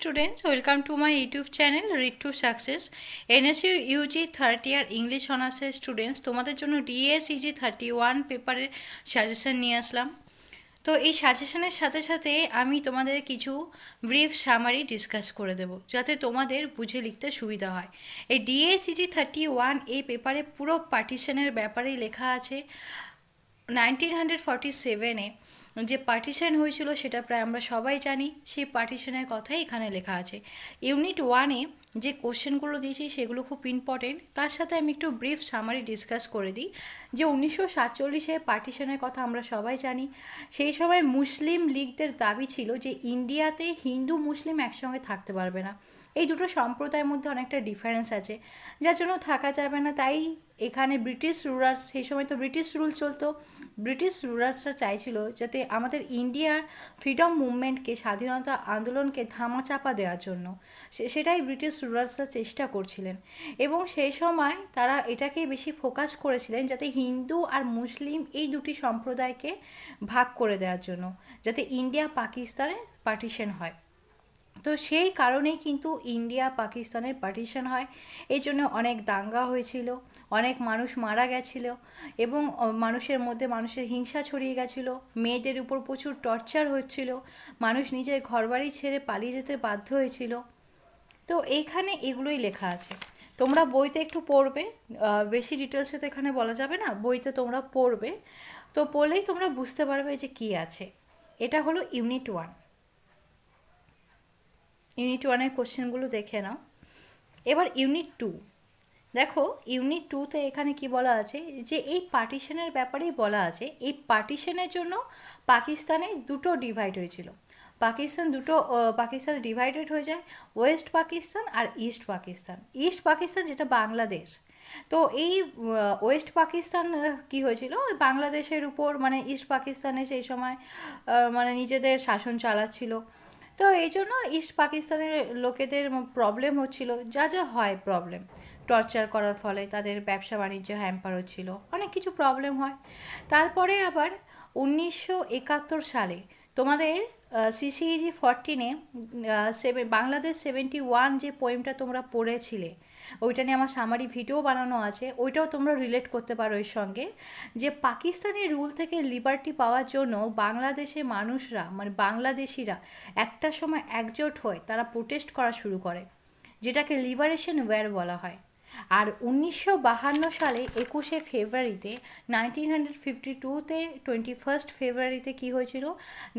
students, welcome to my YouTube channel Read to Success. NSU UG third year English অনার্সের students তোমাদের জন্য DSEG 31 পেপারের suggestion নিয়ে আসলাম। তো এই সাজেশনের সাথে সাথে আমি তোমাদের কিছু ব্রিফ সামারি ডিসকাস করে দেব যাতে তোমাদের বুঝে লিখতে সুবিধা হয়। এই DSEG 31 এই পেপারে পুরো পার্টিশনের ব্যাপারেই লেখা আছে। 1947-এ যে পার্টিশন হয়েছিল সেটা প্রায় আমরা সবাই জানি, সেই পার্টিশনের কথাই এখানে লেখা আছে। ইউনিট 1-এ যে কোশ্চেনগুলো দিয়েছি সেগুলো খুব ইম্পর্টেন্ট, তার সাথে আমি একটু ব্রিফ সামারি ডিসকাস করে দিই। যে 1947-এ পার্টিশনের কথা আমরা সবাই জানি। সেই সময় মুসলিম লীগদের দাবি ছিল যে ইন্ডিয়াতে হিন্দু মুসলিম একসঙ্গে থাকতে পারবে না। এই দুটো সম্প্রদায়ের মধ্যে অনেকটা ডিফারেন্স আছে, যার জন্য থাকা যাবে না। তাই এখানে ব্রিটিশ রুলার্স, সেই সময় তো ব্রিটিশ রুল চলতো, ব্রিটিশ রুলার্সরা চাইছিল যাতে আমাদের ইন্ডিয়ার ফ্রিডম মুভমেন্টকে, স্বাধীনতা আন্দোলনকে ধামাচাপা দেওয়ার জন্য। সেটাই ব্রিটিশ রুলার্সরা চেষ্টা করছিলেন এবং সেই সময় তারা এটাকে বেশি ফোকাস করেছিলেন যাতে হিন্দু আর মুসলিম এই দুটি সম্প্রদায়কে ভাগ করে দেওয়ার জন্য, যাতে ইন্ডিয়া পাকিস্তানে পার্টিশন হয়। তো সেই কারণেই কিন্তু ইন্ডিয়া পাকিস্তানের পার্টিশন হয়। এই জন্য অনেক দাঙ্গা হয়েছিল, অনেক মানুষ মারা গেছিল এবং মানুষের মধ্যে মানুষের হিংসা ছড়িয়ে গেছিল, মেয়েদের উপর প্রচুর টর্চার হচ্ছিল, মানুষ নিজের ঘরবাড়ি ছেড়ে পালিয়ে যেতে বাধ্য হয়েছিল। তো এইখানে এগুলোই লেখা আছে, তোমরা বইতে একটু পড়বে, বেশি ডিটেলসে তো এখানে বলা যাবে না, বইতে তোমরা পড়বে, তো পড়লেই তোমরা বুঝতে পারবে যে কী আছে। এটা হলো ইউনিট 1। ইউনিট 1-এর কোশ্চেনগুলো দেখে নাও। এবার ইউনিট 2 দেখো। ইউনিট 2-তে এখানে কি বলা আছে যে এই পার্টিশনের ব্যাপারেই বলা আছে। এই পার্টিশনের জন্য পাকিস্তানে দুটো ডিভাইড হয়েছিল। পাকিস্তান ডিভাইডেড হয়ে যায়, ওয়েস্ট পাকিস্তান আর ইস্ট পাকিস্তান। ইস্ট পাকিস্তান যেটা বাংলাদেশ। তো এই ওয়েস্ট পাকিস্তান কি হয়েছিল, বাংলাদেশের উপর মানে ইস্ট পাকিস্তানে সেই সময় মানে নিজেদের শাসন চালাচ্ছিল। তো এই জন্য ইস্ট পাকিস্তানের লোকেদের প্রবলেম হচ্ছিল, যা যা হয় প্রবলেম, টর্চার করার ফলে তাদের ব্যবসা বাণিজ্য হ্যাম্পার হচ্ছিল, অনেক কিছু প্রবলেম হয়। তারপরে আবার 1971 সালে তোমাদের CCEG 14-এ বাংলাদেশ 71 যে পোয়েমটা তোমরা পড়েছিলে, ওইটা নিয়ে আমার সামারি ভিডিও বানানো আছে, ওইটাও তোমরা রিলেট করতে পারো এর সঙ্গে। যে পাকিস্তানের রুল থেকে লিবার্টি পাওয়ার জন্য বাংলাদেশের মানুষরা মানে বাংলাদেশিরা একটা সময় একজোট হয়ে তারা প্রোটেস্ট করা শুরু করে, যেটাকে লিবারেশন ওয়ার বলা হয়। আর 1952 সালে 21শে ফেব্রুয়ারিতে 1952-তে 21 ফেব্রুয়ারিতে কী হয়েছিল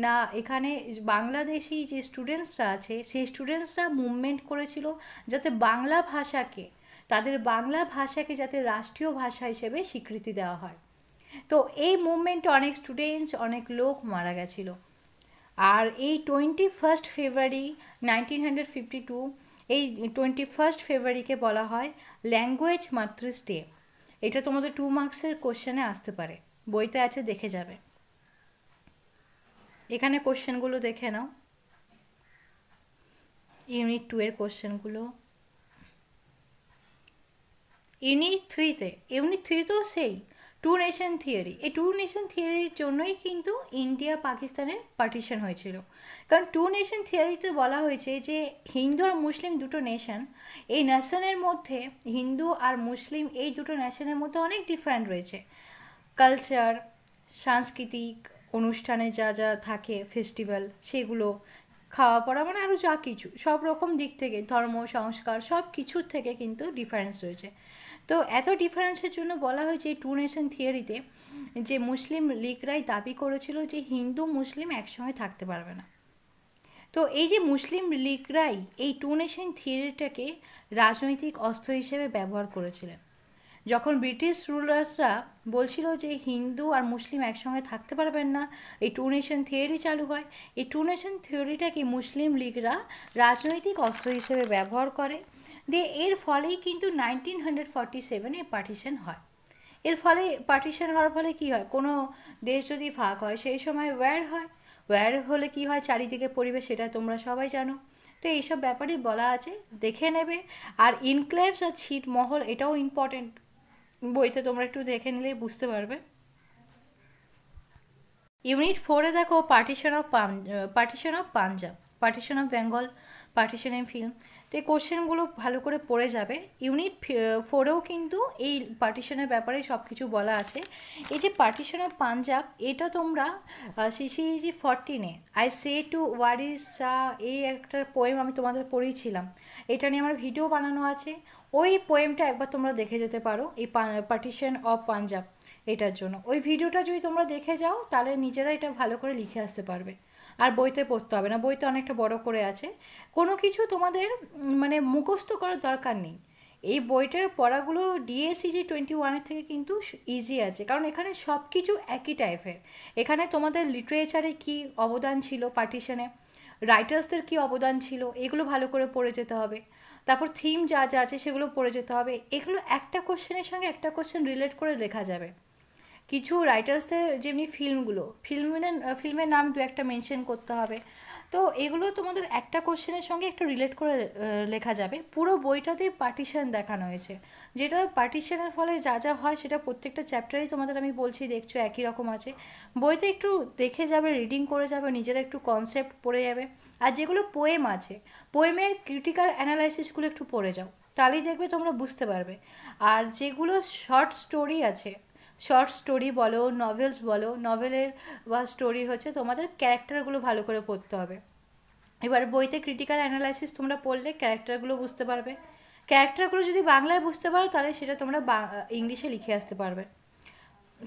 না, এখানে বাংলাদেশি যে স্টুডেন্টসরা আছে সেই স্টুডেন্টসরা মুভমেন্ট করেছিল যাতে বাংলা ভাষাকে, তাদের বাংলা ভাষাকে যাতে রাষ্ট্রীয় ভাষা হিসেবে স্বীকৃতি দেওয়া হয়। তো এই মুভমেন্টে অনেক স্টুডেন্টস, অনেক লোক মারা গেছিল। আর এই 21 ফেব্রুয়ারি 1952, এই 21 ফেব্রুয়ারিকে বলা হয় ল্যাঙ্গুয়েজ মাতৃস ডে। এটা তোমাদের 2 মার্কসের কোশ্চেনে আসতে পারে, বইতে আছে, দেখে যাবে। এখানে কোশ্চেনগুলো দেখে নাও, ইউনিট 2-এর কোশ্চেনগুলো। ইউনিট 3-তেও সেই 2 নেশন থিওরি। এই 2 নেশন থিওরির জন্যই কিন্তু ইন্ডিয়া পাকিস্তানের পার্টিশন হয়েছিল। কারণ 2 নেশন থিওরিতে বলা হয়েছে যে হিন্দু আর মুসলিম দুটো নেশন, এই নেশনের মধ্যে হিন্দু আর মুসলিম এই দুটো নেশনের মধ্যে অনেক ডিফারেন্ট রয়েছে। কালচার, সাংস্কৃতিক অনুষ্ঠানে যা যা থাকে, ফেস্টিভ্যাল, সেগুলো, খাওয়া পড়া, মানে আরও যা কিছু, সব রকম দিক থেকে, ধর্ম সংস্কার সব কিছুর থেকে কিন্তু ডিফারেন্স রয়েছে। তো এত ডিফারেন্সের জন্য বলা হয়েছে এই 2 নেশন থিওরিতে যে মুসলিম লীগরাই দাবি করেছিল যে হিন্দু মুসলিম একসঙ্গে থাকতে পারবে না। তো এই যে মুসলিম লীগরাই এই 2 নেশন থিওরিটাকে রাজনৈতিক অস্ত্র হিসেবে ব্যবহার করেছিলেন। যখন ব্রিটিশ রুলার্সরা বলছিল যে হিন্দু আর মুসলিম একসঙ্গে থাকতে পারবেন না, এই 2 নেশন থিওরি চালু হয়। এই 2 নেশন থিওরিটাকে মুসলিম লীগরা রাজনৈতিক অস্ত্র হিসেবে ব্যবহার করে দিয়ে, এর ফলেই কিন্তু 1947-এ পার্টিশন হয়। এর ফলে পার্টিশন হওয়ার ফলে কি হয়, কোনো দেশ যদি ভাগ হয় সেই সময় ওয়্যার হয়। ওয়্যার হলে কি হয়, চারিদিকে পরিবেশ, সেটা তোমরা সবাই জানো। তো এইসব ব্যাপারেই বলা আছে, দেখে নেবে। আর ইনক্লেভস আর ছিটমহল, এটাও ইম্পর্টেন্ট, বইতে তোমরা একটু দেখে নিলেই বুঝতে পারবে। ইউনিট 4-এ দেখো partition of Punjab, partition of Bengal, পার্টিশনের ফিল্ম। তো এই কোশ্চেনগুলো ভালো করে পড়ে যাবে। ইউনিট 4এও কিন্তু এই পার্টিশনের ব্যাপারে সব কিছু বলা আছে। এই যে পার্টিশন অফ পাঞ্জাব, এটা তোমরা সিসিজি 14-এ আই সে টু ওয়ারিসা, এই একটা পোয়েম আমি তোমাদের পড়িয়েছিলাম, এটা নিয়ে আমার ভিডিও বানানো আছে। ওই পোয়েমটা একবার তোমরা দেখে যেতে পারো, এই পার্টিশন অফ পাঞ্জাব এটার জন্য। ওই ভিডিওটা যদি তোমরা দেখে যাও তাহলে নিজেরা এটা ভালো করে লিখে আসতে পারবে, আর বইতে পড়তে হবে না, বইতে অনেকটা বড় করে আছে। কোনো কিছু তোমাদের মানে মুখস্থ করার দরকার নেই। এই বইটার পড়াগুলো ডিএসসিজি 21-এর থেকে কিন্তু ইজি আছে, কারণ এখানে সব কিছু একই টাইপের। এখানে তোমাদের লিটারেচারে কী অবদান ছিল পার্টিশনে, রাইটার্সদের কী অবদান ছিল, এগুলো ভালো করে পড়ে যেতে হবে। তারপর থিম যা যা আছে সেগুলো পড়ে যেতে হবে। এগুলো একটা কোশ্চেনের সঙ্গে একটা কোশ্চেন রিলেট করে লেখা যাবে। কিছু রাইটার্সদের যেমনি ফিল্মের নাম দু একটা মেনশন করতে হবে। তো এগুলো তোমাদের একটা কোশ্চেনের সঙ্গে একটা রিলেট করে লেখা যাবে। পুরো বইটাতেই পার্টিশন দেখানো হয়েছে, যেটা পার্টিশনের ফলে যা যা হয় সেটা প্রত্যেকটা চ্যাপ্টারেই তোমাদের আমি বলছি, দেখছো একই রকম আছে। বইতে একটু দেখে যাবে, রিডিং করে যাবে, নিজেরা একটু কনসেপ্ট পড়ে যাবে। আর যেগুলো পোয়েম আছে, পোয়েমের ক্রিটিক্যাল অ্যানালাইসিসগুলো একটু পড়ে যাও, তাহলেই দেখবে তোমরা বুঝতে পারবে। আর যেগুলো শর্ট স্টোরি আছে, শর্ট স্টোরি বলো, নভেলস বলো, নভেলের বা স্টোরির হচ্ছে তোমাদের ক্যারেক্টারগুলো ভালো করে পড়তে হবে। এবার বইতে ক্রিটিক্যাল অ্যানালাইসিস তোমরা পড়লে ক্যারেক্টারগুলো বুঝতে পারবে। ক্যারেক্টারগুলো যদি বাংলায় বুঝতে পারো তাহলে সেটা তোমরা ইংলিশে লিখে আসতে পারবে।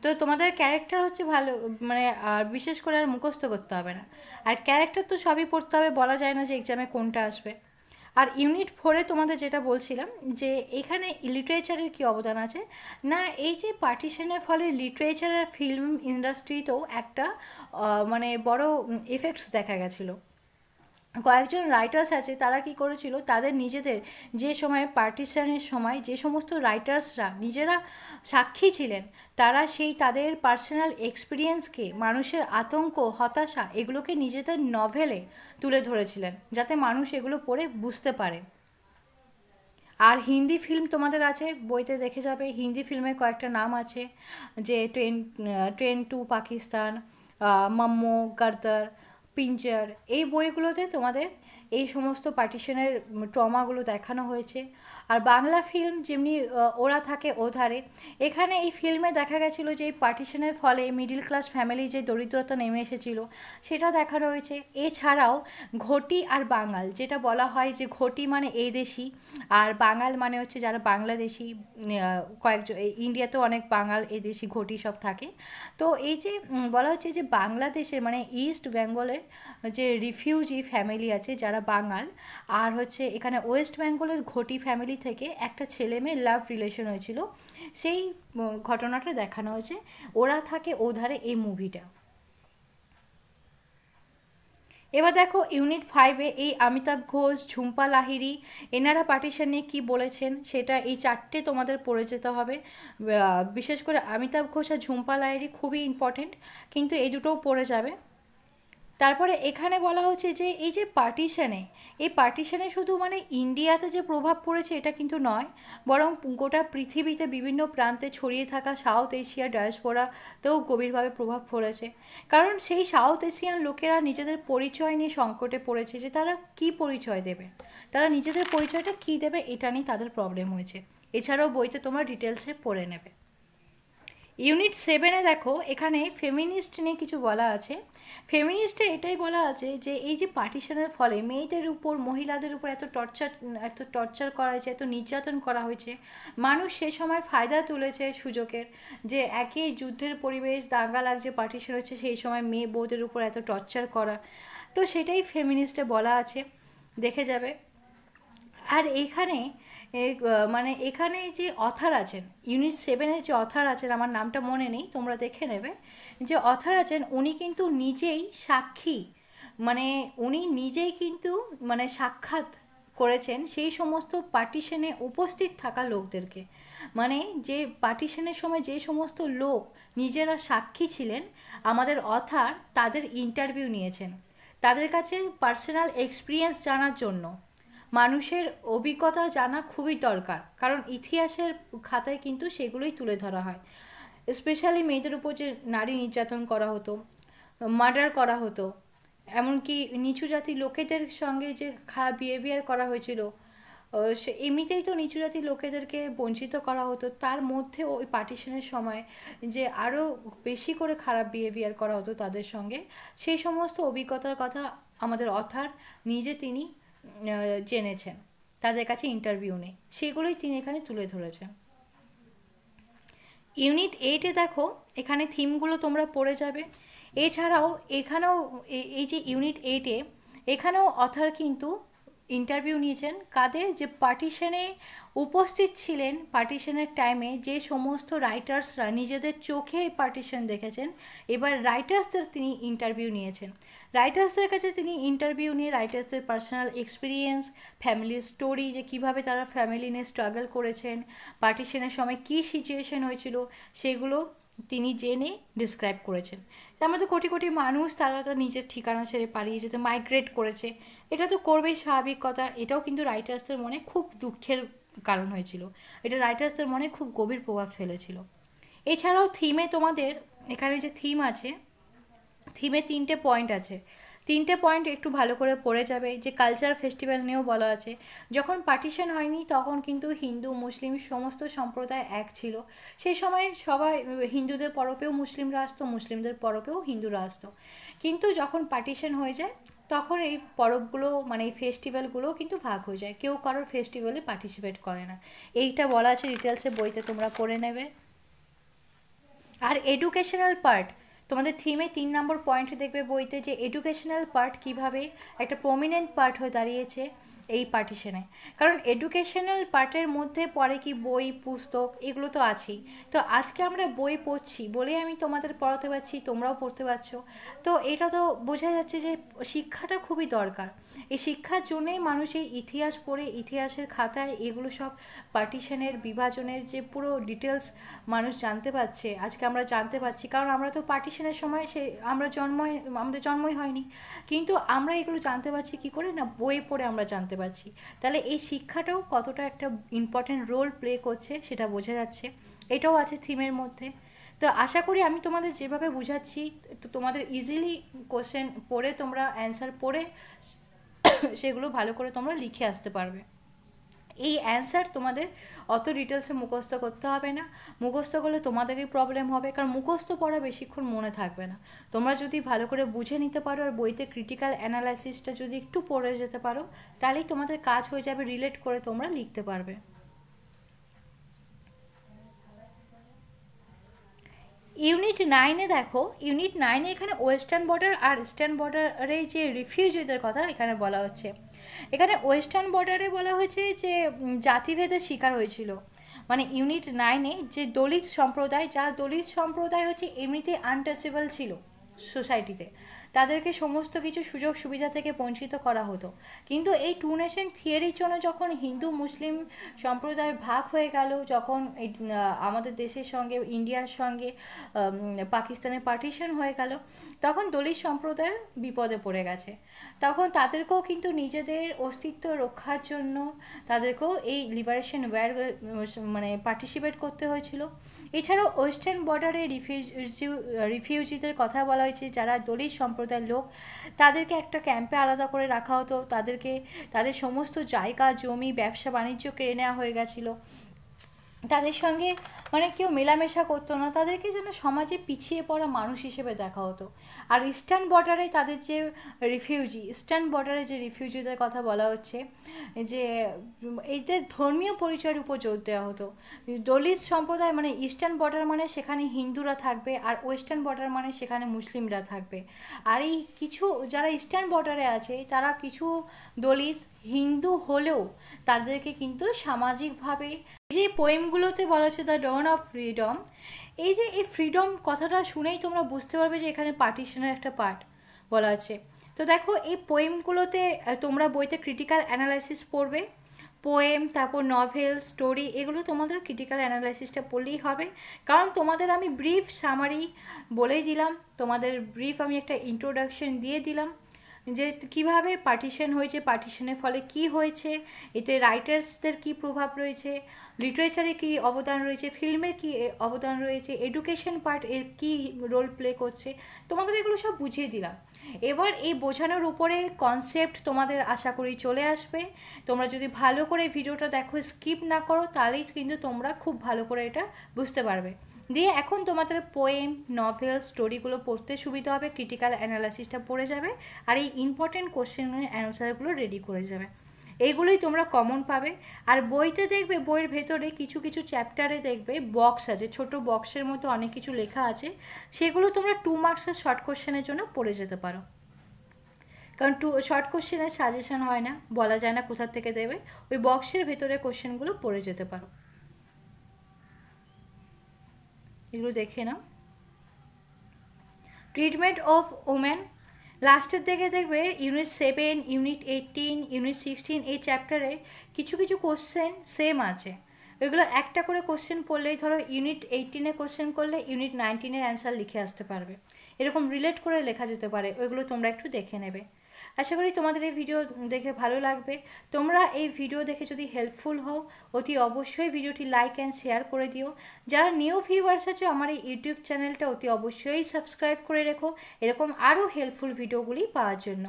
তো তোমাদের ক্যারেক্টার হচ্ছে ভালো, মানে আর বিশেষ করে আর মুখস্থ করতে হবে না। আর ক্যারেক্টার তো সবই পড়তে হবে, বলা যায় না যে এক্সামে কোনটা আসবে। আর ইউনিট 4-এ তোমাদের যেটা বলছিলাম যে এখানে লিটারেচারের কী অবদান আছে, না এই যে পার্টিশনের ফলে লিটারেচার আর ফিল্ম ইন্ডাস্ট্রিতেও একটা মানে বড় এফেক্টস দেখা গেছিলো। কয়েকজন রাইটার্স আছে, তারা কি করেছিল, তাদের নিজেদের যে সময় পার্টিশনের সময় যে সমস্ত রাইটার্সরা নিজেরা সাক্ষী ছিলেন, তারা সেই তাদের পার্সোনাল এক্সপিরিয়েন্সকে, মানুষের আতঙ্ক, হতাশা, এগুলোকে নিজেদের নভেলে তুলে ধরেছিলেন, যাতে মানুষ এগুলো পড়ে বুঝতে পারে। আর হিন্দি ফিল্ম তোমাদের আছে, বইতে দেখে যাবে, হিন্দি ফিল্মের কয়েকটা নাম আছে, যে ট্রেন টু পাকিস্তান, মাম্মু, গদ্দার, পিঞ্জার, এই বইগুলোতে তোমাদের এই সমস্ত পার্টিশনের ট্রমাগুলো দেখানো হয়েছে। আর বাংলা ফিল্ম যেমনি ওরা থাকে ওধারে, এখানে এই ফিল্মে দেখা গেছিলো যে এই পার্টিশনের ফলে মিডিল ক্লাস ফ্যামিলি যে দরিদ্রতা নেমে এসেছিলো সেটা দেখানো হয়েছে। এছাড়াও ঘটি আর বাঙাল, যেটা বলা হয় যে ঘটি মানে এই দেশি, আর বাঙাল মানে হচ্ছে যারা বাংলাদেশি, কয়েকজন ইন্ডিয়াতেও অনেক বাঙাল এদেশি ঘটি সব থাকে। তো এই যে বলা হচ্ছে যে বাংলাদেশের মানে ইস্ট বেঙ্গলের যে রিফিউজি ফ্যামিলি আছে যারা বাঙাল, আর হচ্ছে এখানে ওয়েস্ট বেঙ্গলের ঘটি ফ্যামিলি থেকে একটা ছেলে মেয়ে লাভ রিলেশন হয়েছিল, সেই ঘটনাটা দেখানো হয়েছে। ওরা থাকে ওধারে এই মুভিটা। এবার দেখো ইউনিট 5-এ এই অমিতাভ ঘোষ, ঝুম্পা লাহিড়ী, এনারা পার্টিশন নিয়ে কী বলেছেন সেটা এই চারটে তোমাদের পড়ে যেতে হবে। বিশেষ করে অমিতাভ ঘোষ আর ঝুম্পা লাহিড়ী খুবই ইম্পর্টেন্ট, কিন্তু এই দুটোও পড়ে যাবে। তারপরে এখানে বলা হচ্ছে যে এই যে এই পার্টিশনে শুধু মানে ইন্ডিয়াতে যে প্রভাব পড়েছে এটা কিন্তু নয়, বরং গোটা পৃথিবীতে বিভিন্ন প্রান্তে ছড়িয়ে থাকা সাউথ এশিয়া ডায়াসপোরাতেও গভীরভাবে প্রভাব পড়েছে। কারণ সেই সাউথ এশিয়ান লোকেরা নিজেদের পরিচয় নিয়ে সংকটে পড়েছে, যে তারা কি পরিচয় দেবে, তারা নিজেদের পরিচয়টা কী দেবে, এটা নিয়ে তাদের প্রবলেম হয়েছে। এছাড়াও বইতে তোমরা ডিটেলসে পড়ে নেবে। ইউনিট 7-এ দেখো এখানে ফেমিনিস্ট নিয়ে কিছু বলা আছে। ফেমিনিস্টে এটাই বলা আছে যে এই যে পার্টিশনের ফলে মেয়েদের উপর, মহিলাদের উপর এত টর্চার করা হয়েছে, এত নির্যাতন করা হয়েছে, মানুষ সে সময় ফায়দা তুলেছে সুযোগের, যে একই যুদ্ধের পরিবেশ, দাঙ্গা লাগছে, পার্টিশন হচ্ছে, সেই সময় মেয়ে বউদের উপর এত টর্চার করা, তো সেটাই ফেমিনিস্টে বলা আছে, দেখে যাবে। আর এইখানে মানে এখানে যে অথার আছেন, ইউনিট 7-এর যে অথার আছেন, আমার নামটা মনে নেই, তোমরা দেখে নেবে, যে অথার আছেন উনি কিন্তু নিজেই সাক্ষী, মানে উনি নিজেই কিন্তু মানে সাক্ষাৎ করেছেন সেই সমস্ত পার্টিশনে উপস্থিত থাকা লোকদেরকে। মানে যে পার্টিশনের সময় যে সমস্ত লোক নিজেরা সাক্ষী ছিলেন, আমাদের অথার তাদের ইন্টারভিউ নিয়েছেন, তাদের কাছে পার্সোনাল এক্সপিরিয়েন্স জানার জন্য। মানুষের অভিজ্ঞতা জানা খুবই দরকার, কারণ ইতিহাসের খাতায় কিন্তু সেগুলোই তুলে ধরা হয়। স্পেশালি মেয়েদের উপর যে নারী নির্যাতন করা হতো, মার্ডার করা হতো, এমনকি নিচু জাতির লোকেদের সঙ্গে যে খারাপ বিহেভিয়ার করা হয়েছিল, সে এমনিতেই তো নিচু জাতির লোকেদেরকে বঞ্চিত করা হতো, তার মধ্যে ওই পার্টিশনের সময় যে আরও বেশি করে খারাপ বিহেভিয়ার করা হতো তাদের সঙ্গে, সেই সমস্ত অভিজ্ঞতার কথা আমাদের অথার নিজে তিনি জেনেছেন, তাদের কাছে ইন্টারভিউ নেই, সেগুলোই তিনি এখানে তুলে ধরেছেন। ইউনিট 8-এ দেখো এখানে থিমগুলো তোমরা পড়ে যাবে। এছাড়াও এখানেও এই যে ইউনিট 8-এ এখানেও অথার কিন্তু ইন্টারভিউ নিয়েছেন কাদের, যে পার্টিশনে উপস্থিত ছিলেন, পার্টিশনের টাইমে যে সমস্ত রাইটার্সরা নিজেদের চোখে পার্টিশন দেখেছেন, এবার রাইটার্সদের তিনি ইন্টারভিউ নিয়েছেন। রাইটার্সদের কাছে তিনি ইন্টারভিউ নিয়ে রাইটার্সদের পার্সোনাল এক্সপিরিয়েন্স, ফ্যামিলি স্টোরি, যে কিভাবে তারা ফ্যামিলি নিয়ে স্ট্রাগল করেছেন, পার্টিশনের সময় কী সিচুয়েশন হয়েছিল, সেগুলো তিনি জেনে ডিসক্রাইব করেছেন। তার মধ্যে কোটি কোটি মানুষ তারা তো নিজের ঠিকানা ছেড়ে পালিয়ে যেতে মাইগ্রেট করেছে, এটা তো করবেই, স্বাভাবিক কথা। এটাও কিন্তু রাইটার্সদের মনে খুব দুঃখের কারণ হয়েছিল, এটা রাইটার্সদের মনে খুব গভীর প্রভাব ফেলেছিল। এছাড়াও থিমে তোমাদের এখানে যে থিম আছে, থিমে 3টে পয়েন্ট আছে, 3টে পয়েন্ট একটু ভালো করে পড়ে যাবে। যে কালচার ফেস্টিভ্যাল নিয়েও বলা আছে, যখন পার্টিশন হয়নি তখন কিন্তু হিন্দু মুসলিম সমস্ত সম্প্রদায় এক ছিল, সেই সময় সবাই হিন্দুদের পরপেও মুসলিমরা আসতো, মুসলিমদের পরপেও হিন্দুরা আসতো। কিন্তু যখন পার্টিশন হয়ে যায় তখন এই পরবগুলো মানে এই ফেস্টিভ্যালগুলো কিন্তু ভাগ হয়ে যায়, কেউ কারোর ফেস্টিভ্যালে পার্টিসিপেট করে না। এইটা বলা আছে ডিটেলসে, বইতে তোমরা পড়ে নেবে। আর এডুকেশনাল পার্ট তোমাদের থিমে 3 নম্বর পয়েন্ট দেখবে বইতে, যে এডুকেশনাল পার্ট কিভাবে একটা প্রমিনেন্ট পার্ট হয়ে দাঁড়িয়েছে এই পার্টিশনে। কারণ এডুকেশনাল পার্টের মধ্যে পড়ে কি বই পুস্তক, এগুলো তো আছেই। তো আজকে আমরা বই পড়ছি বলেই আমি তোমাদের পড়াতে পারছি, তোমরাও পড়তে পারছো। তো এটা তো বোঝা যাচ্ছে যে শিক্ষাটা খুবই দরকার। এই শিক্ষার জন্যেই মানুষ এই ইতিহাস পড়ে, ইতিহাসের খাতায় এগুলো সব পার্টিশনের বিভাজনের যে পুরো ডিটেলস মানুষ জানতে পারছে, আজকে আমরা জানতে পারছি। কারণ আমরা তো পার্টিশনের সময় আমাদের জন্মই হয়নি, কিন্তু আমরা এগুলো জানতে পারছি কি করে না, বই পড়ে আমরা জানতে পারছি। তাহলে এই শিক্ষাটাও কতটা একটা ইম্পর্টেন্ট রোল প্লে করছে সেটা বোঝা যাচ্ছে, এটাও আছে থিমের মধ্যে। তো আশা করি আমি তোমাদের যেভাবে বুঝাচ্ছি, তো তোমাদের ইজিলি কোশ্চেন পড়ে তোমরা অ্যান্সার পড়ে সেগুলো ভালো করে তোমরা লিখে আসতে পারবে। এই অ্যান্সার তোমাদের অত ডিটেলসে মুখস্থ করতে হবে না, মুখস্থ করলে তোমাদেরই প্রবলেম হবে, কারণ মুখস্থ পড়া বেশিক্ষণ মনে থাকবে না। তোমরা যদি ভালো করে বুঝে নিতে পারো আর বইতে ক্রিটিক্যাল অ্যানালাইসিসটা যদি একটু পড়ে যেতে পারো, তাহলেই তোমাদের কাজ হয়ে যাবে, রিলেট করে তোমরা লিখতে পারবে। ইউনিট 9-এ দেখো, ইউনিট 9-এ এখানে ওয়েস্টার্ন বর্ডার আর ইস্টার্ন বর্ডারে যে রিফিউজিদের কথা এখানে বলা হচ্ছে। এখানে ওয়েস্টার্ন বর্ডারে বলা হয়েছে যে জাতিভেদের শিকার হয়েছিল, মানে ইউনিট 9-এ যে দলিত সম্প্রদায়, যার দলিত সম্প্রদায় হচ্ছে এমনিতে আনটাচেবল ছিল সোসাইটিতে, তাদেরকে সমস্ত কিছু সুযোগ সুবিধা থেকে বঞ্চিত করা হতো। কিন্তু এই টু নেশন থিওরির জন্য যখন হিন্দু মুসলিম সম্প্রদায় ভাগ হয়ে গেল, যখন এই আমাদের দেশের সঙ্গে ইন্ডিয়ার সঙ্গে পাকিস্তানের পার্টিশন হয়ে গেল, তখন দলিত সম্প্রদায় বিপদে পড়ে গেছে। তখন তাদেরকেও কিন্তু নিজেদের অস্তিত্ব রক্ষার জন্য তাদেরকেও এই লিবারেশন ওয়ার মানে পার্টিসিপেট করতে হয়েছিল। এছাড়াও ওয়েস্টার্ন বর্ডারে রিফিউজিদের কথা বলা হয়েছে, যারা দলিত সম্প্রদায়ের লোক, তাদেরকে একটা ক্যাম্পে আলাদা করে রাখা হতো, তাদেরকে তাদের সমস্ত জায়গা জমি ব্যবসা বাণিজ্য কেড়ে নেওয়া হয়ে গেছিলো, তাদের সঙ্গে মানে কেউ মেলামেশা করতো না, তাদেরকে যেন সমাজে পিছিয়ে পড়া মানুষ হিসেবে দেখা হতো। আর ইস্টার্ন বর্ডারে তাদের যে ইস্টার্ন বর্ডারে যে রিফিউজিদের কথা বলা হচ্ছে, যে এদের ধর্মীয় পরিচয়ের উপর জোর দেওয়া হতো। দলিত সম্প্রদায় মানে ইস্টার্ন বর্ডার মানে সেখানে হিন্দুরা থাকবে, আর ওয়েস্টার্ন বর্ডার মানে সেখানে মুসলিমরা থাকবে। আর এই কিছু যারা ইস্টার্ন বর্ডারে আছে তারা কিছু দলিত হিন্দু হলেও তাদেরকে কিন্তু সামাজিকভাবে, যে পোয়েমগুলোতে বলা হচ্ছে দ্য ডন অফ ফ্রিডম, এই যে এই ফ্রিডম কথাটা শুনেই তোমরা বুঝতে পারবে যে এখানে পার্টিশনের একটা পার্ট বলা আছে। তো দেখো এই পোয়েমগুলোতে তোমরা বইতে ক্রিটিক্যাল অ্যানালাইসিস পড়বে, পোয়েম, তারপর নভেল, স্টোরি, এগুলো তোমাদের ক্রিটিক্যাল অ্যানালাইসিসটা পড়লেই হবে। কারণ তোমাদের আমি ব্রিফ সামারি বলেই দিলাম, তোমাদের ব্রিফ আমি একটা ইন্ট্রোডাকশন দিয়ে দিলাম। যে কিভাবে পার্টিশন হয়েছে, পার্টিশনের ফলে কি হয়েছে, এতে রাইটার্সদের কি প্রভাব রয়েছে, লিটারেচারে কি অবদান রয়েছে, ফিল্মের কি অবদান রয়েছে, এডুকেশন পার্ট এর কি রোল প্লে করছে, তোমাদের এগুলো সব বুঝিয়ে দিলাম। এবার এই বোঝানোর উপরে কনসেপ্ট তোমাদের আশা করি চলে আসবে। তোমরা যদি ভালো করে ভিডিওটা দেখো, স্কিপ না করো, তাহলেই কিন্তু তোমরা খুব ভালো করে এটা বুঝতে পারবে। দিয়ে এখন তোমাদের পোয়েম, নভেল, স্টোরিগুলো পড়তে সুবিধা হবে, ক্রিটিক্যাল অ্যানালাইসিসটা পড়ে যাবে, আর এই ইম্পর্টেন্ট কোশ্চেনের অ্যান্সারগুলো রেডি করে যাবে। এইগুলোই তোমরা কমন পাবে। আর বইতে দেখবে, বইয়ের ভেতরে কিছু কিছু চ্যাপ্টারে দেখবে বক্স আছে, ছোট বক্সের মতো অনেক কিছু লেখা আছে, সেগুলো তোমরা 2 মার্কসের শর্ট কোশ্চেনের জন্য পড়ে যেতে পারো। কারণ শর্ট কোশ্চেনের সাজেশন হয় না, বলা যায় না কোথা থেকে দেবে, ওই বক্সের ভেতরে কোশ্চেনগুলো পড়ে যেতে পারো। এগুলো দেখে নাও। ট্রিটমেন্ট অফ ওমেন, লাস্টের দিকে দেখবে ইউনিট 7, ইউনিট 18, ইউনিট 16 এই চ্যাপ্টারে কিছু কিছু কোশ্চেন সেম আছে। ওইগুলো একটা করে কোশ্চেন পড়লেই, ধরো ইউনিট 18-এ কোশ্চেন করলে ইউনিট 19-এর অ্যান্সার লিখে আসতে পারবে, এরকম রিলেট করে লেখা যেতে পারে, ওইগুলো তোমরা একটু দেখে নেবে। আশা করি তোমাদের এই ভিডিও দেখে ভালো লাগবে। তোমরা এই ভিডিও দেখে যদি হেল্পফুল হও, অতি অবশ্যই ভিডিওটি লাইক অ্যান্ড শেয়ার করে দিও। যারা নিউ ভিউয়ার্স আছে, আমার এই ইউটিউব চ্যানেলটা অতি অবশ্যই সাবস্ক্রাইব করে রেখো, এরকম আরও হেল্পফুল ভিডিওগুলি পাওয়ার জন্য।